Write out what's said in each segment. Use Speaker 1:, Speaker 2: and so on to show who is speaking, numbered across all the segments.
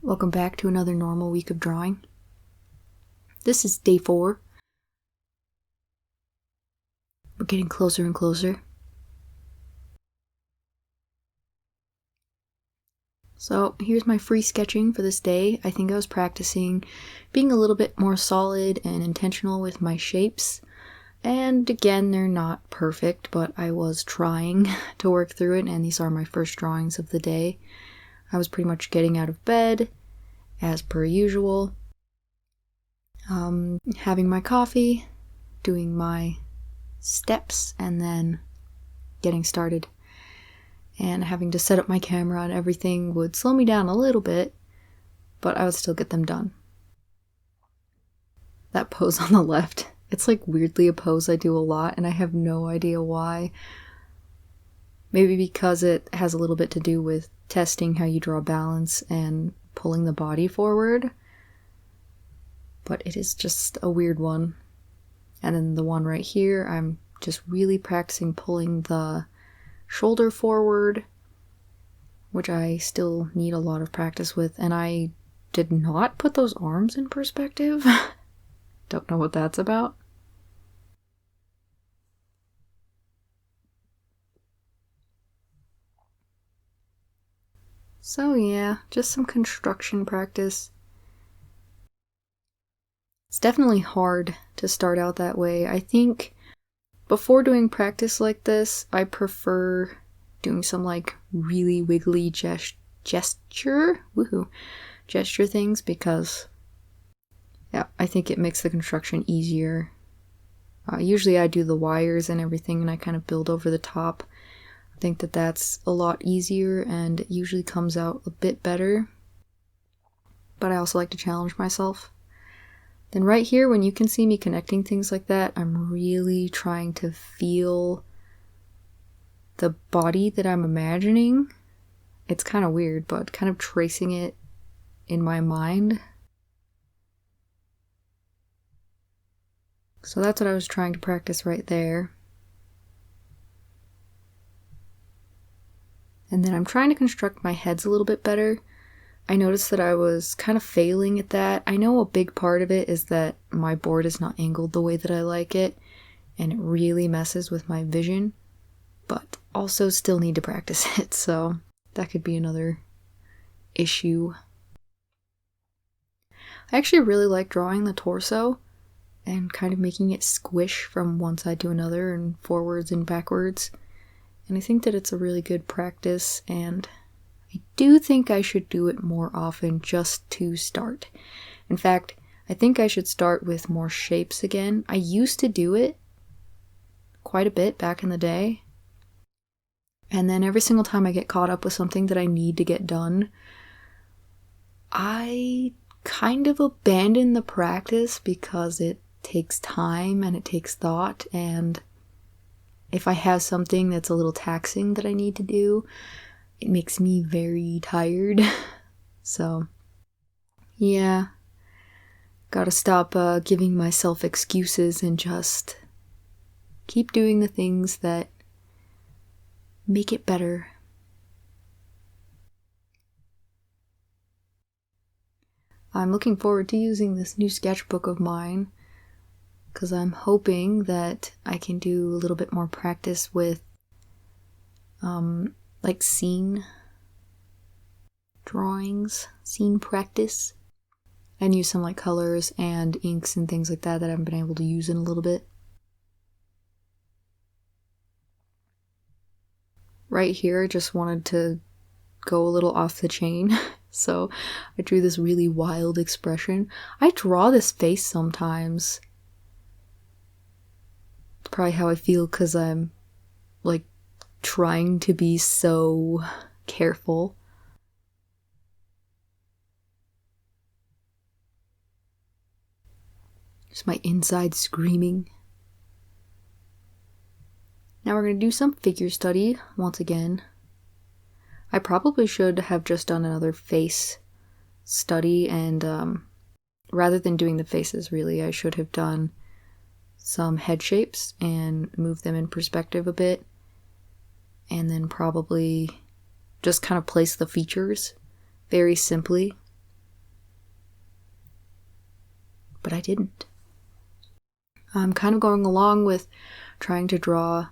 Speaker 1: Welcome back to another normal week of drawing. This is day 4. We're getting closer and closer. So here's my free sketching for this day. I think I was practicing being a little bit more solid and intentional with my shapes. And again, they're not perfect, but I was trying to work through it, and these are my first drawings of the day. I was pretty much getting out of bed, as per usual. Having my coffee, doing my steps, and then getting started. And having to set up my camera and everything would slow me down a little bit, but I would still get them done. That pose on the left, it's like weirdly a pose I do a lot, and I have no idea why. Maybe because it has a little bit to do with testing how you draw balance and pulling the body forward. But it is just a weird one. And then the one right here, I'm just really practicing pulling the shoulder forward, which I still need a lot of practice with. And I did not put those arms in perspective. Don't know what that's about. So yeah, just some construction practice. It's definitely hard to start out that way. I think before doing practice like this, I prefer doing some like really wiggly gesture things, because yeah, I think it makes the construction easier. Usually I do the wires and everything and I kind of build over the top. I think that that's a lot easier and it usually comes out a bit better. But I also like to challenge myself. Then right here, when you can see me connecting things like that, I'm really trying to feel the body that I'm imagining. It's kind of weird, but kind of tracing it in my mind. So that's what I was trying to practice right there. And then I'm trying to construct my heads a little bit better. I noticed that I was kind of failing at that. I know a big part of it is that my board is not angled the way that I like it, and it really messes with my vision, but also still need to practice it, so that could be another issue. I actually really like drawing the torso and kind of making it squish from one side to another and forwards and backwards. And I think that it's a really good practice, and I do think I should do it more often just to start. In fact, I think I should start with more shapes again. I used to do it quite a bit back in the day. And then every single time I get caught up with something that I need to get done, I kind of abandon the practice because it takes time and it takes thought, and if I have something that's a little taxing that I need to do, it makes me very tired. So, yeah, gotta stop giving myself excuses and just keep doing the things that make it better. I'm looking forward to using this new sketchbook of mine, because I'm hoping that I can do a little bit more practice with like scene drawings, scene practice, and use some like colors and inks and things like that that I haven't been able to use in a little bit. Right here, I just wanted to go a little off the chain, so I drew this really wild expression. I draw this face sometimes. It's probably how I feel because I'm like trying to be so careful. Just my inside screaming. Now we're going to do some figure study once again. I probably should have just done another face study, and rather than doing the faces, really, I should have done some head shapes and moved them in perspective a bit, and then probably just kind of place the features very simply. but I didn't. I'm kind of going along with trying to draw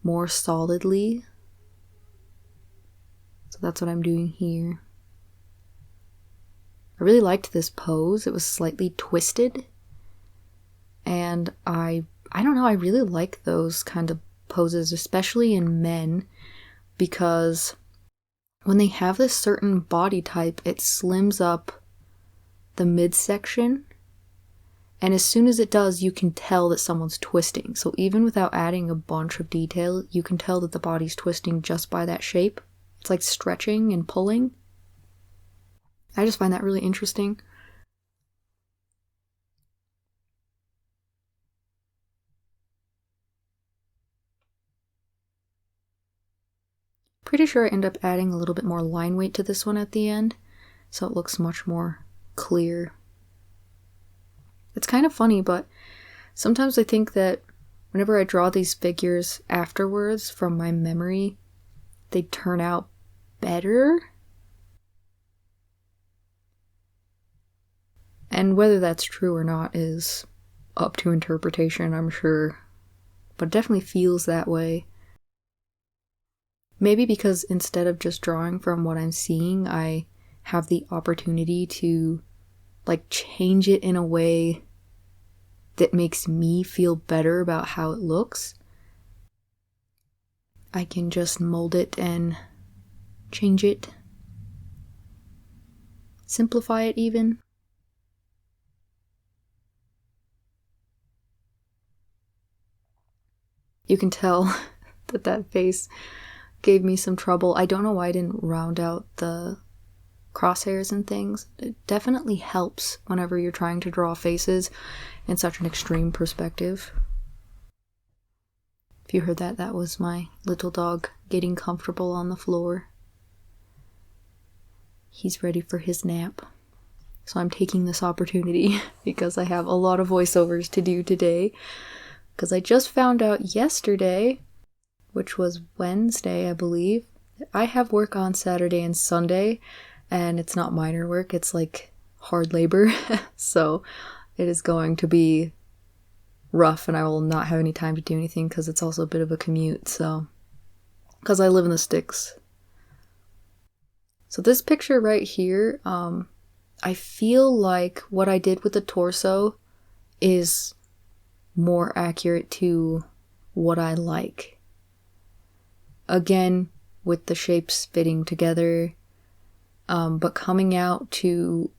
Speaker 1: more solidly. So that's what I'm doing here. I really liked this pose. It was slightly twisted. And I don't know, I really like those kind of poses, especially in men, because when they have this certain body type, it slims up the midsection. And as soon as it does, you can tell that someone's twisting. So even without adding a bunch of detail, you can tell that the body's twisting just by that shape. It's like stretching and pulling. I just find that really interesting. Pretty sure I end up adding a little bit more line weight to this one at the end, so it looks much more clear. It's kind of funny, but sometimes I think that whenever I draw these figures afterwards from my memory, they turn out better. And whether that's true or not is up to interpretation, I'm sure. But it definitely feels that way. Maybe because instead of just drawing from what I'm seeing, I have the opportunity to change it in a way that makes me feel better about how it looks. I can just mold it and change it. Simplify it even. You can tell that face gave me some trouble. I don't know why I didn't round out the crosshairs and things. It definitely helps whenever you're trying to draw faces in such an extreme perspective. If you heard that, that was my little dog getting comfortable on the floor. He's ready for his nap. So I'm taking this opportunity because I have a lot of voiceovers to do today. Because I just found out yesterday, which was Wednesday, I believe, I have work on Saturday and Sunday, and it's not minor work, it's like hard labor. So it is going to be rough, and I will not have any time to do anything because it's also a bit of a commute, so. Because I live in the sticks. So this picture right here, I feel like what I did with the torso is more accurate to what I like. Again, with the shapes fitting together, but coming out to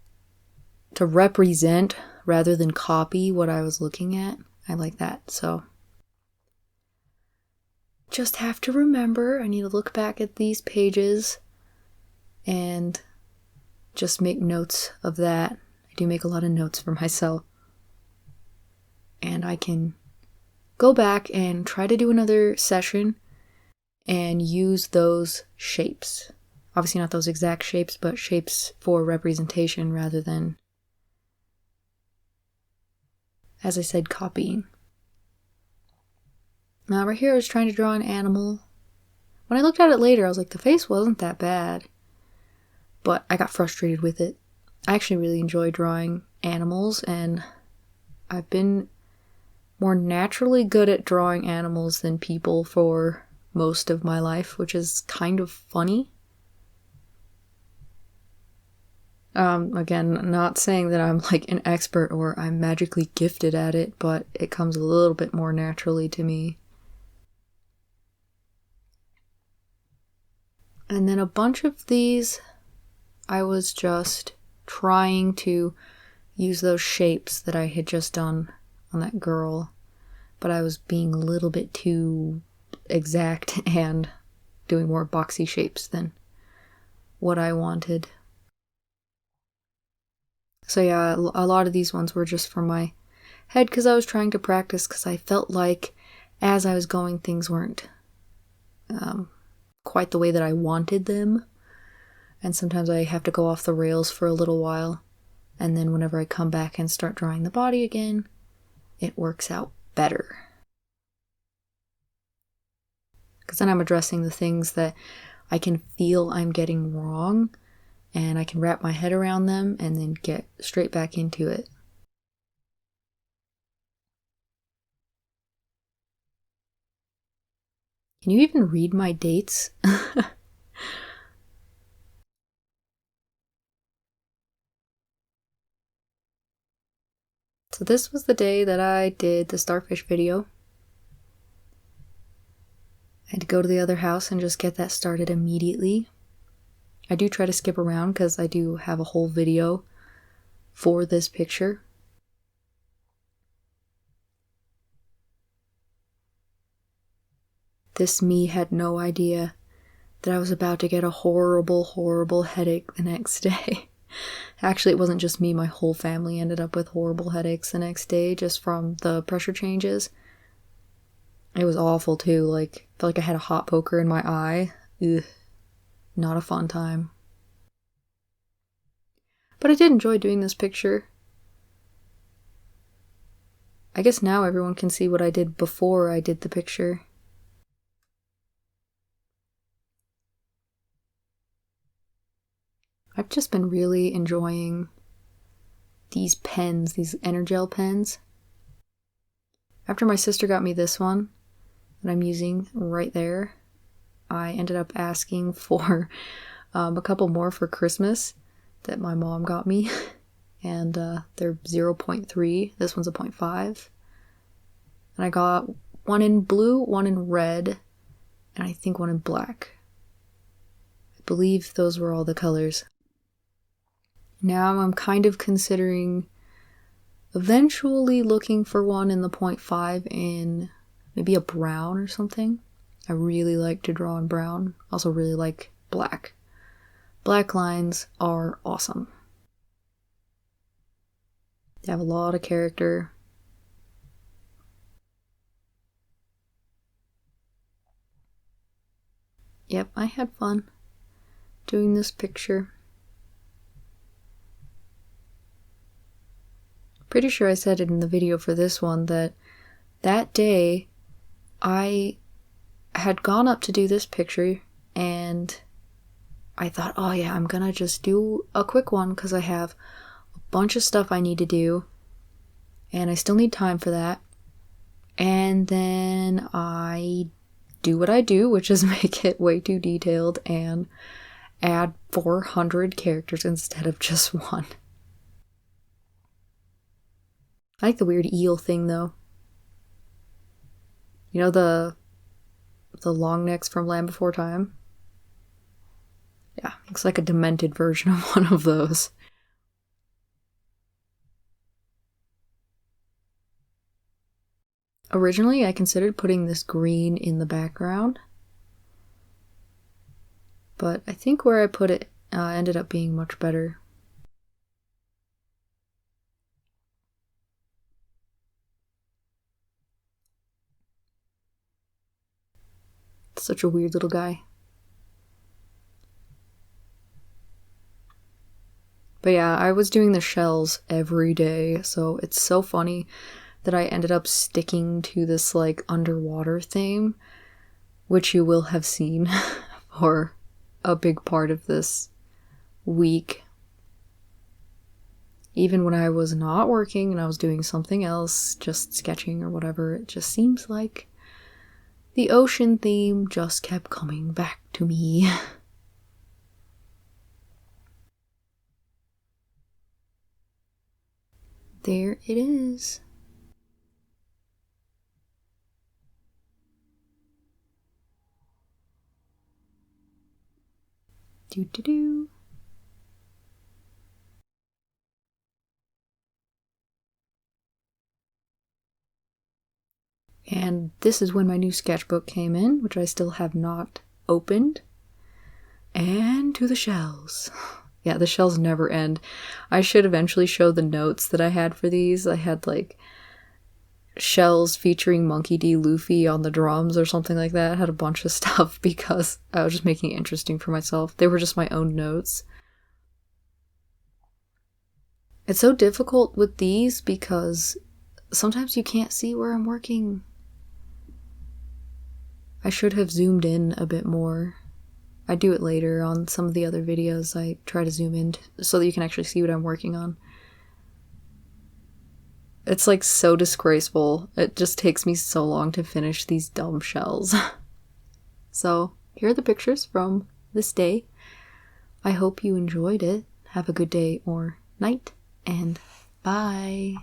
Speaker 1: represent rather than copy what I was looking at. I like that, so. Just have to remember, I need to look back at these pages and just make notes of that. I do make a lot of notes for myself. And I can go back and try to do another session and use those shapes. Obviously not those exact shapes, but shapes for representation rather than, as I said, copying. Now right here I was trying to draw an animal. When I looked at it later, I was like, the face wasn't that bad. But I got frustrated with it. I actually really enjoy drawing animals, and I've been more naturally good at drawing animals than people for most of my life, which is kind of funny. Again, not saying that I'm like an expert or I'm magically gifted at it, but it comes a little bit more naturally to me. And then a bunch of these, I was just trying to use those shapes that I had just done on that girl, but I was being a little bit too exact and doing more boxy shapes than what I wanted. So yeah, a lot of these ones were just from my head because I was trying to practice, because I felt like as I was going, things weren't quite the way that I wanted them. And sometimes I have to go off the rails for a little while, and then whenever I come back and start drawing the body again, it works out better. Because then I'm addressing the things that I can feel I'm getting wrong, and I can wrap my head around them and then get straight back into it. Can you even read my dates? So this was the day that I did the starfish video. I had to go to the other house and just get that started immediately. I do try to skip around because I do have a whole video for this picture. This me had no idea that I was about to get a horrible, horrible headache the next day. Actually, it wasn't just me, my whole family ended up with horrible headaches the next day just from the pressure changes. It was awful too, like, I felt like I had a hot poker in my eye. Ugh, not a fun time. But I did enjoy doing this picture. I guess now everyone can see what I did before I did the picture. I've just been really enjoying these pens, these Energel pens. After my sister got me this one that I'm using right there, I ended up asking for a couple more for Christmas that my mom got me. And they're 0.3. This one's a 0.5. And I got one in blue, one in red, and I think one in black. I believe those were all the colors. Now I'm kind of considering eventually looking for one in the 0.5 in maybe a brown or something. I really like to draw in brown. Also really like black. Black lines are awesome. They have a lot of character. Yep, I had fun doing this picture. Pretty sure I said it in the video for this one that day I had gone up to do this picture and I thought, oh yeah, I'm gonna just do a quick one because I have a bunch of stuff I need to do and I still need time for that. And then I do what I do, which is make it way too detailed and add 400 characters instead of just one. I like the weird eel thing though. You know the long necks from Land Before Time? Yeah, looks like a demented version of one of those. Originally, I considered putting this green in the background, but I think where I put it ended up being much better. Such a weird little guy. But yeah, I was doing the shells every day, so it's so funny that I ended up sticking to this like underwater theme, which you will have seen for a big part of this week. Even when I was not working and I was doing something else, just sketching or whatever, it just seems like the ocean theme just kept coming back to me. There it is. Do. And this is when my new sketchbook came in, which I still have not opened. And to the shells. Yeah, the shells never end. I should eventually show the notes that I had for these. I had like shells featuring Monkey D. Luffy on the drums or something like that. I had a bunch of stuff because I was just making it interesting for myself. They were just my own notes. It's so difficult with these because sometimes you can't see where I'm working. I should have zoomed in a bit more. I do it later on some of the other videos. I try to zoom in so that you can actually see what I'm working on. It's like so disgraceful. It just takes me so long to finish these dumb shells. So here are the pictures from this day. I hope you enjoyed it. Have a good day or night, and bye.